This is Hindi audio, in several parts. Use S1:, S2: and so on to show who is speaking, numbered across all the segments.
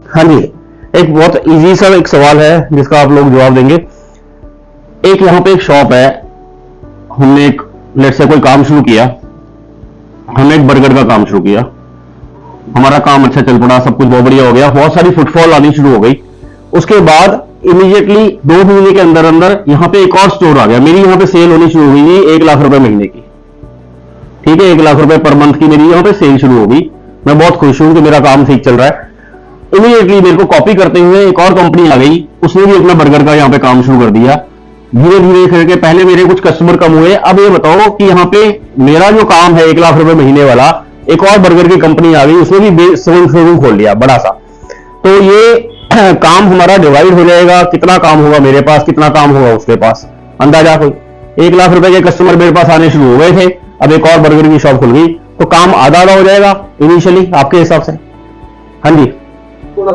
S1: हाँ जी, एक बहुत इजी सा एक सवाल है जिसका आप लोग जवाब देंगे। एक यहाँ पे एक शॉप है, हमने एक लेट से कोई काम शुरू किया, हमने एक बर्गर का काम शुरू किया, हमारा काम अच्छा चल पड़ा, सब कुछ बहुत बढ़िया हो गया, बहुत सारी फुटफॉल आनी शुरू हो गई। उसके बाद इमीडिएटली 2 महीने के अंदर अंदर यहाँ पे एक और स्टोर आ गया, मेरी यहाँ पे सेल होनी शुरू हुई 1 लाख रुपए महीने की। ठीक है, 1 लाख रुपए पर मंथ की मेरी यहाँ पे सेल शुरू हो गई। मैं बहुत खुश हूं कि मेरा काम ठीक चल रहा है। इमीडिएटली मेरे को कॉपी करते हुए एक और कंपनी आ गई, उसने भी अपना बर्गर का यहाँ पे काम शुरू कर दिया। धीरे धीरे करके पहले मेरे कुछ कस्टमर कम हुए, अब ये बताओ कि यहाँ पे मेरा जो काम है 1 लाख रुपए महीने वाला, एक और बर्गर की कंपनी आ गई, उसने भी शोरूम खोल लिया बड़ा सा। तो ये काम हमारा डिवाइड हो जाएगा, कितना काम होगा मेरे पास, कितना काम होगा उसके पास, अंदाजा कोई। 1 लाख रुपए के कस्टमर मेरे पास आने शुरू हो गए थे, अब एक और बर्गर की शॉप खुल गई, तो काम आधा आधा हो जाएगा इनिशियली आपके हिसाब से। हाँ जी, थोड़ा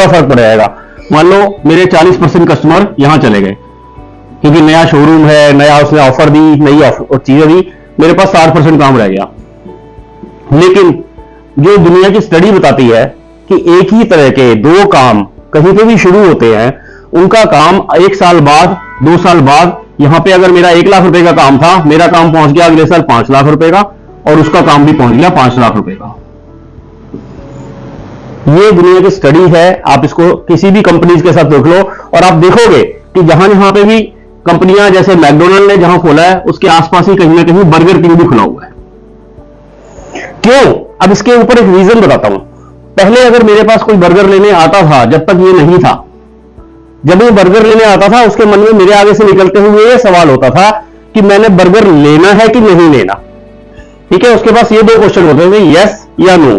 S1: फर्क पड़ जाएगा। मान लो मेरे 40% कस्टमर यहां चले गए क्योंकि नया शोरूम है, नया उसने ऑफर दी, नई चीजें दी, मेरे पास 60% काम रह गया। लेकिन जो दुनिया की स्टडी बताती है कि एक ही तरह के 2 काम कहीं पे भी शुरू होते हैं, उनका काम 1 साल बाद, 2 साल बाद, यहां पे अगर मेरा 1 लाख रुपए का काम था, मेरा काम पहुंच गया अगले साल 5 लाख रुपए का, और उसका काम भी पहुंच गया 5 लाख रुपए का। ये दुनिया की स्टडी है, आप इसको किसी भी कंपनीज के साथ देख लो और आप देखोगे कि जहां जहां पे भी कंपनियां, जैसे मैकडोनल्ड ने जहां खोला है, उसके आसपास ही कहीं ना कहीं बर्गर किंग भी खुला हुआ है। क्यों? अब इसके ऊपर एक रीजन बताता हूं। पहले अगर मेरे पास कोई बर्गर लेने आता था, जब तक ये नहीं था, जब ये बर्गर लेने आता था, उसके मन में मेरे आगे से निकलते हुए ये सवाल होता था कि मैंने बर्गर लेना है कि नहीं लेना। ठीक है, उसके पास ये 2 क्वेश्चन होते थे, यस या नो।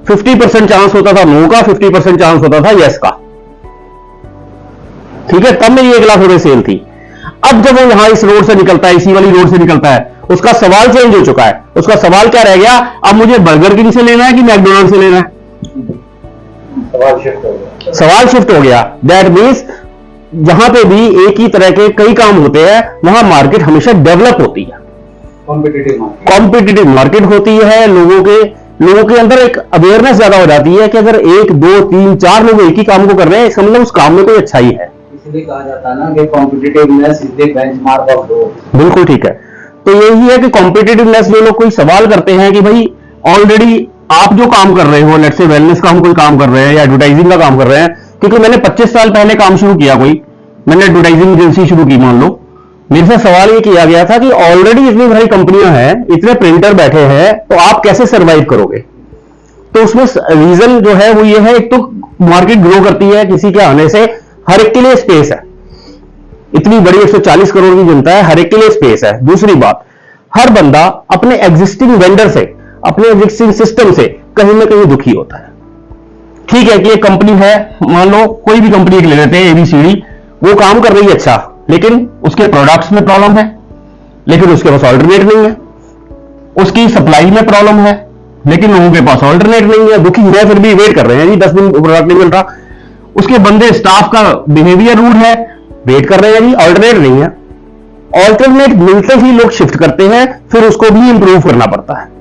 S1: 50% चांस होता था नो का, 50% चांस होता था यस का। ठीक है, तब मेरी 1 लाख रुपए सेल थी। अब जब वो यहां इस रोड से निकलता है, इसी वाली रोड से निकलता है, उसका सवाल चेंज हो चुका है। उसका सवाल क्या रह गया, अब मुझे बर्गर किंग से लेना है कि मैकडोनल्ड से लेना है? सवाल शिफ्ट हो गया। दैट मीन्स जहां पे भी एक ही तरह के कई काम होते हैं, वहां मार्केट हमेशा डेवलप होती है, कॉम्पिटिटिव मार्केट होती है। लोगों के अंदर एक अवेयरनेस ज्यादा हो जाती है कि अगर 1, 2, 3, 4 लोग एक ही काम को कर रहे हैं, इसका मतलब उस काम में कोई अच्छाई है।
S2: इसलिए कहा जाता है ना कि competitiveness is the benchmark of growth.
S1: बिल्कुल ठीक है। तो यही है कि कॉम्पिटिटिवनेस में लोग कोई सवाल करते हैं कि भाई ऑलरेडी आप जो काम कर रहे हो, लेट्स से वेलनेस का हम कोई काम कर रहे हैं या एडवर्टाइजिंग का काम कर रहे हैं, क्योंकि मैंने 25 साल पहले काम शुरू किया, मैंने एडवर्टाइजिंग एजेंसी शुरू की मान लो, मेरे से सवाल ये किया गया था कि ऑलरेडी इतनी बड़ी कंपनियां हैं, इतने प्रिंटर बैठे हैं, तो आप कैसे सर्वाइव करोगे? तो उसमें रीजन जो है वो ये है, एक तो मार्केट ग्रो करती है, किसी के आने से हर एक के लिए स्पेस है, इतनी बड़ी 140 करोड़ की जनता है, हर एक के लिए स्पेस है। दूसरी बात, हर बंदा अपने एग्जिस्टिंग वेंडर से, अपने एग्जिस्टिंग सिस्टम से कहीं ना कहीं दुखी होता है। ठीक है कि एक कंपनी है, मान लो कोई भी कंपनी ले लेते हैं ABCD, वो काम कर रही है अच्छा, लेकिन उसके प्रोडक्ट्स में प्रॉब्लम है, लेकिन उसके पास ऑल्टरनेट नहीं है। उसकी सप्लाई में प्रॉब्लम है, लेकिन लोगों के पास ऑल्टरनेट नहीं है, दुखी है, फिर भी वेट कर रहे हैं जी, 10 दिन प्रोडक्ट नहीं मिल रहा। उसके बंदे स्टाफ का बिहेवियर रूड है, वेट कर रहे हैं जी, ऑल्टरनेट नहीं है। ऑल्टरनेट मिलते ही लोग शिफ्ट करते हैं, फिर उसको भी इंप्रूव करना पड़ता है।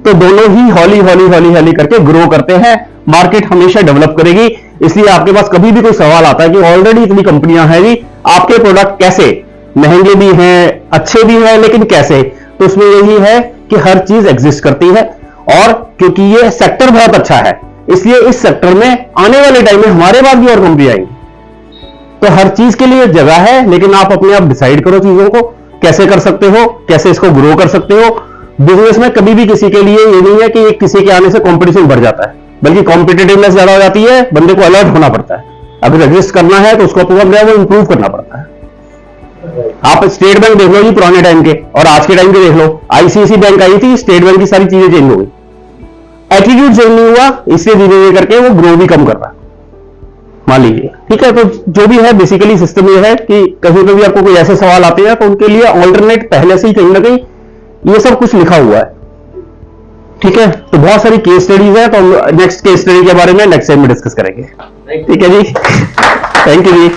S1: तो दोनों ही हौली करके ग्रो करते हैं। मार्केट हमेशा डेवलप करेगी। इसलिए आपके पास कभी भी कोई सवाल आता है कि ऑलरेडी इतनी कंपनियां हैं जी, आपके प्रोडक्ट कैसे, महंगे भी हैं, अच्छे भी हैं, लेकिन कैसे? तो उसमें यही है कि हर चीज एग्जिस्ट करती है, और क्योंकि ये सेक्टर बहुत अच्छा है, इसलिए इस सेक्टर में आने वाले टाइम में हमारे बाद भी और कंपनी आएंगी। तो हर चीज के लिए जगह है, लेकिन आप अपने आप डिसाइड करो चीजों को कैसे कर सकते हो, कैसे इसको ग्रो कर सकते हो। बिजनेस में कभी भी किसी के लिए ये नहीं है कि किसी के आने से कंपटीशन बढ़ जाता है, बल्कि कॉम्पिटिटिवनेस ज्यादा हो जाती है। बंदे को अलर्ट होना पड़ता है, अगर एग्जिस्ट करना है तो उसको वो इंप्रूव करना पड़ता है। आप स्टेट बैंक देख लो जी, पुराने टाइम के और आज के टाइम के देख लो। ICICI बैंक आई थी, स्टेट बैंक की सारी चीजें चेंज हो गई, एटीट्यूड चेंज नहीं हुआ, इसलिए धीरे धीरे करके वो ग्रो भी कम कर रहा है, मान लीजिए। ठीक है, तो जो भी है बेसिकली सिस्टम ये है कि कहीं पे भी आपको कोई ऐसे सवाल आते हैं तो उनके लिए ऑल्टरनेट पहले से ही कहीं ना कहीं ये सब कुछ लिखा हुआ है। ठीक है, तो बहुत सारी केस स्टडीज है, तो नेक्स्ट केस स्टडी के बारे में नेक्स्ट टाइम में डिस्कस करेंगे। ठीक है जी, थैंक यू जी।